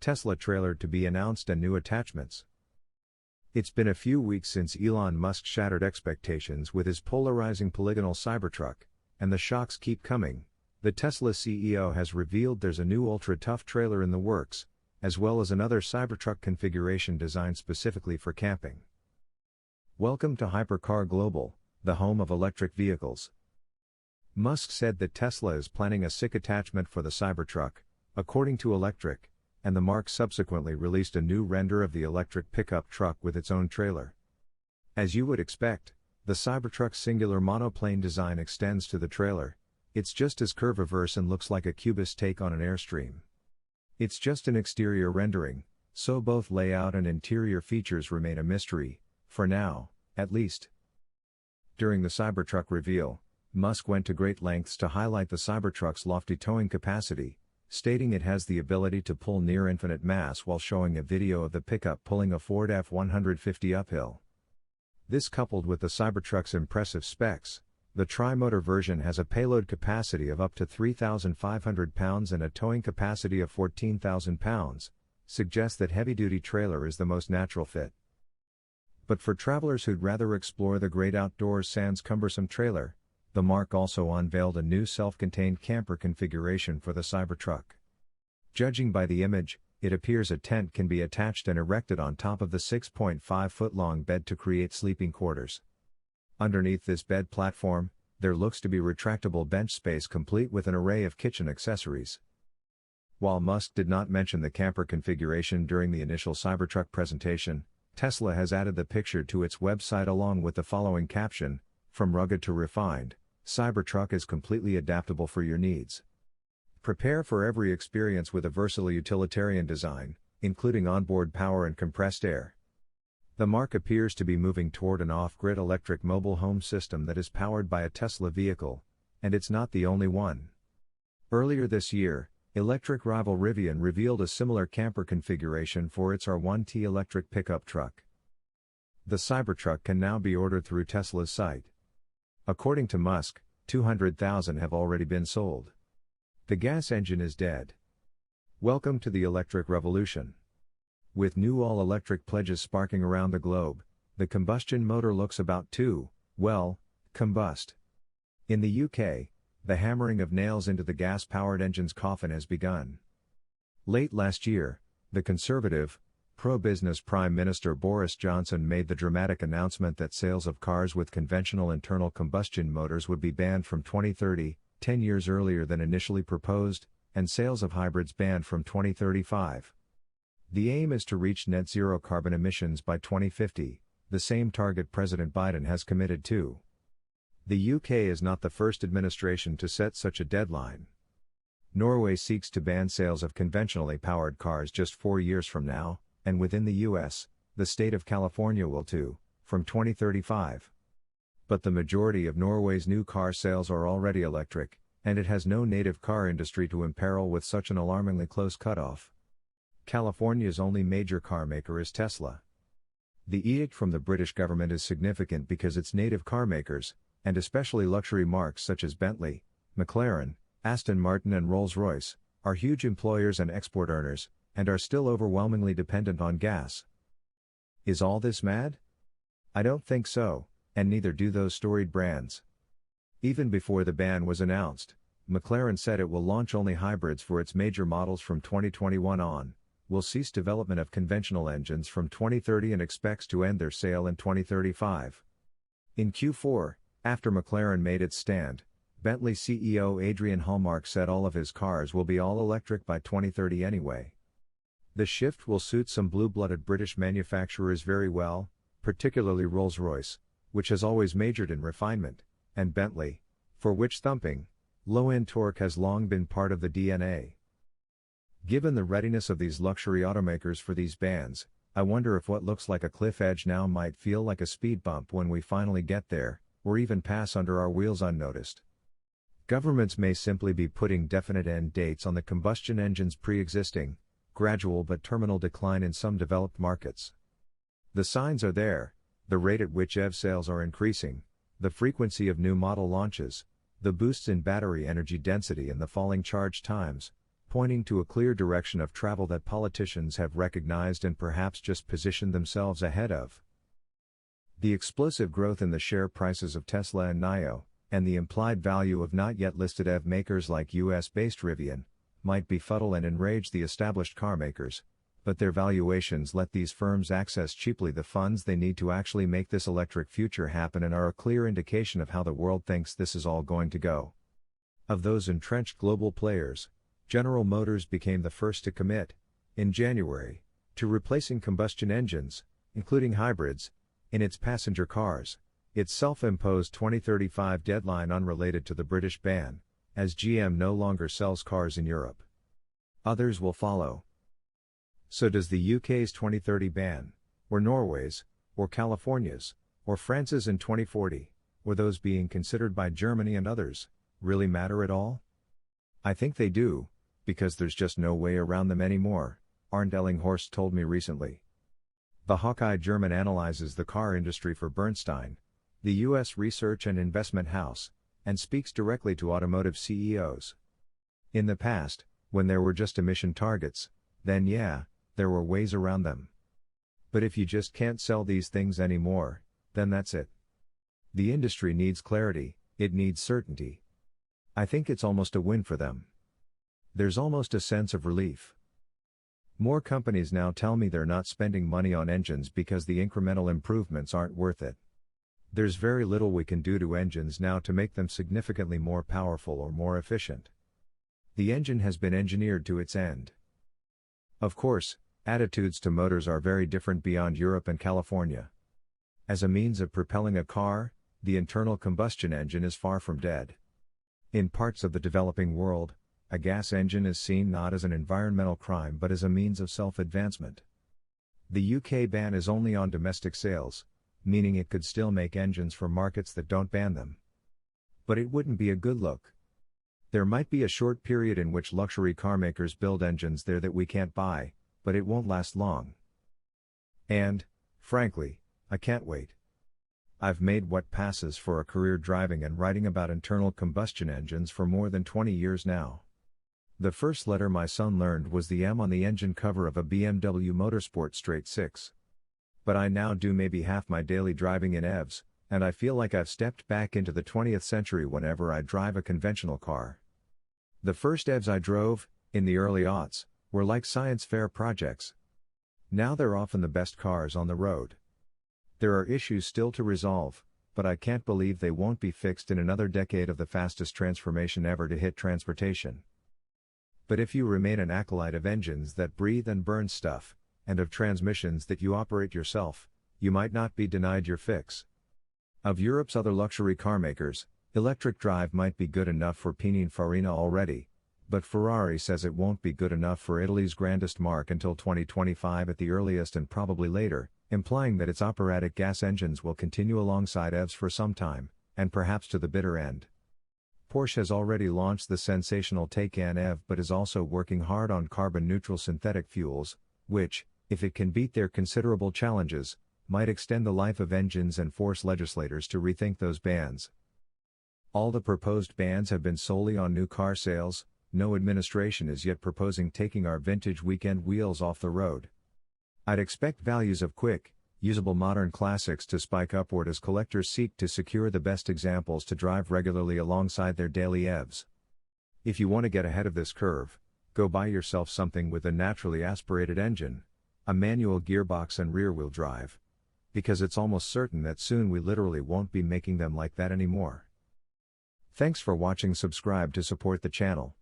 Tesla trailer to be announced and new attachments. It's been a few weeks since Elon Musk shattered expectations with his polarizing polygonal Cybertruck, and the shocks keep coming. The Tesla CEO has revealed there's a new ultra-tough trailer in the works, as well as another Cybertruck configuration designed specifically for camping. Welcome to Hypercar Global, the home of electric vehicles. Musk said that Tesla is planning a sick attachment for the Cybertruck, according to Electric, and the marque subsequently released a new render of the electric pickup truck with its own trailer. As you would expect, the Cybertruck's singular monoplane design extends to the trailer. It's just as curviverse and looks like a cubist take on an Airstream. It's just an exterior rendering, so both layout and interior features remain a mystery, for now, at least. During the Cybertruck reveal, Musk went to great lengths to highlight the Cybertruck's lofty towing capacity, stating it has the ability to pull near infinite mass while showing a video of the pickup pulling a Ford F-150 uphill. This, coupled with the Cybertruck's impressive specs, the tri-motor version has a payload capacity of up to 3,500 pounds and a towing capacity of 14,000 pounds, suggests that heavy-duty trailer is the most natural fit. But for travelers who'd rather explore the great outdoors sans cumbersome trailer, the marque also unveiled a new self-contained camper configuration for the Cybertruck. Judging by the image, it appears a tent can be attached and erected on top of the 6.5-foot-long bed to create sleeping quarters. Underneath this bed platform, there looks to be retractable bench space complete with an array of kitchen accessories. While Musk did not mention the camper configuration during the initial Cybertruck presentation, Tesla has added the picture to its website along with the following caption: "From rugged to refined, Cybertruck is completely adaptable for your needs. Prepare for every experience with a versatile utilitarian design, including onboard power and compressed air." The marque appears to be moving toward an off-grid electric mobile home system that is powered by a Tesla vehicle, and it's not the only one. Earlier this year, electric rival Rivian revealed a similar camper configuration for its R1T electric pickup truck. The Cybertruck can now be ordered through Tesla's site. According to Musk, 200,000 have already been sold. The gas engine is dead. Welcome to the electric revolution. With new all-electric pledges sparking around the globe, the combustion motor looks about to, well, combust. In the UK, the hammering of nails into the gas-powered engine's coffin has begun. Late last year, the Conservative, pro-business Prime Minister Boris Johnson made the dramatic announcement that sales of cars with conventional internal combustion motors would be banned from 2030, 10 years earlier than initially proposed, and sales of hybrids banned from 2035. The aim is to reach net zero carbon emissions by 2050, the same target President Biden has committed to. The UK is not the first administration to set such a deadline. Norway seeks to ban sales of conventionally powered cars just 4 years from now, and within the US, the state of California will too, from 2035. But the majority of Norway's new car sales are already electric, and it has no native car industry to imperil with such an alarmingly close cutoff. California's only major car maker is Tesla. The edict from the British government is significant because its native car makers, and especially luxury marques such as Bentley, McLaren, Aston Martin and Rolls-Royce, are huge employers and export earners, and are still overwhelmingly dependent on gas. Is all this mad? I don't think so, and neither do those storied brands. Even before the ban was announced, McLaren said it will launch only hybrids for its major models from 2021 on, will cease development of conventional engines from 2030 and expects to end their sale in 2035. In Q4, after McLaren made its stand, Bentley CEO Adrian Hallmark said all of his cars will be all electric by 2030 anyway. The shift will suit some blue-blooded British manufacturers very well, particularly Rolls-Royce, which has always majored in refinement, and Bentley, for which thumping, low-end torque has long been part of the DNA. Given the readiness of these luxury automakers for these bans, I wonder if what looks like a cliff edge now might feel like a speed bump when we finally get there, or even pass under our wheels unnoticed. Governments may simply be putting definite end dates on the combustion engine's pre-existing, gradual but terminal decline in some developed markets. The signs are there: the rate at which EV sales are increasing, the frequency of new model launches, the boosts in battery energy density and the falling charge times, pointing to a clear direction of travel that politicians have recognized and perhaps just positioned themselves ahead of. The explosive growth in the share prices of Tesla and NIO, and the implied value of not yet listed EV makers like US-based Rivian, might befuddle and enrage the established car makers, but their valuations let these firms access cheaply the funds they need to actually make this electric future happen and are a clear indication of how the world thinks this is all going to go. Of those entrenched global players, General Motors became the first to commit, in January, to replacing combustion engines, including hybrids, in its passenger cars, its self-imposed 2035 deadline unrelated to the British ban, as GM no longer sells cars in Europe. Others will follow. So does the UK's 2030 ban, or Norway's, or California's, or France's in 2040, or those being considered by Germany and others, really matter at all? I think they do, because there's just no way around them anymore, Arndt Ellinghorst told me recently. The Hawkeye German analyzes the car industry for Bernstein, the U.S. research and investment house, and speaks directly to automotive CEOs. In the past, when there were just emission targets, then yeah, there were ways around them. But if you just can't sell these things anymore, then that's it. The industry needs clarity, it needs certainty. I think it's almost a win for them. There's almost a sense of relief. More companies now tell me they're not spending money on engines because the incremental improvements aren't worth it. There's very little we can do to engines now to make them significantly more powerful or more efficient. The engine has been engineered to its end. Of course, attitudes to motors are very different beyond Europe and California. As a means of propelling a car, the internal combustion engine is far from dead. In parts of the developing world, a gas engine is seen not as an environmental crime but as a means of self-advancement. The UK ban is only on domestic sales, meaning it could still make engines for markets that don't ban them. But it wouldn't be a good look. There might be a short period in which luxury car makers build engines there that we can't buy, but it won't last long. And, frankly, I can't wait. I've made what passes for a career driving and writing about internal combustion engines for more than 20 years now. The first letter my son learned was the M on the engine cover of a BMW Motorsport Straight 6. But I now do maybe half my daily driving in EVs, and I feel like I've stepped back into the 20th century whenever I drive a conventional car. The first EVs I drove, in the early aughts, were like science fair projects. Now they're often the best cars on the road. There are issues still to resolve, but I can't believe they won't be fixed in another decade of the fastest transformation ever to hit transportation. But if you remain an acolyte of engines that breathe and burn stuff, and of transmissions that you operate yourself, you might not be denied your fix. Of Europe's other luxury car makers, electric drive might be good enough for Pininfarina already, but Ferrari says it won't be good enough for Italy's grandest marque until 2025 at the earliest and probably later, implying that its operatic gas engines will continue alongside EVs for some time, and perhaps to the bitter end. Porsche has already launched the sensational Taycan EV but is also working hard on carbon-neutral synthetic fuels, which, if it can beat their considerable challenges, might extend the life of engines and force legislators to rethink those bans. All the proposed bans have been solely on new car sales, no administration is yet proposing taking our vintage weekend wheels off the road. I'd expect values of quick, usable modern classics to spike upward as collectors seek to secure the best examples to drive regularly alongside their daily EVs. If you want to get ahead of this curve, go buy yourself something with a naturally aspirated engine, a manual gearbox and rear-wheel drive. Because it's almost certain that soon we literally won't be making them like that anymore. Thanks for watching. Subscribe to support the channel.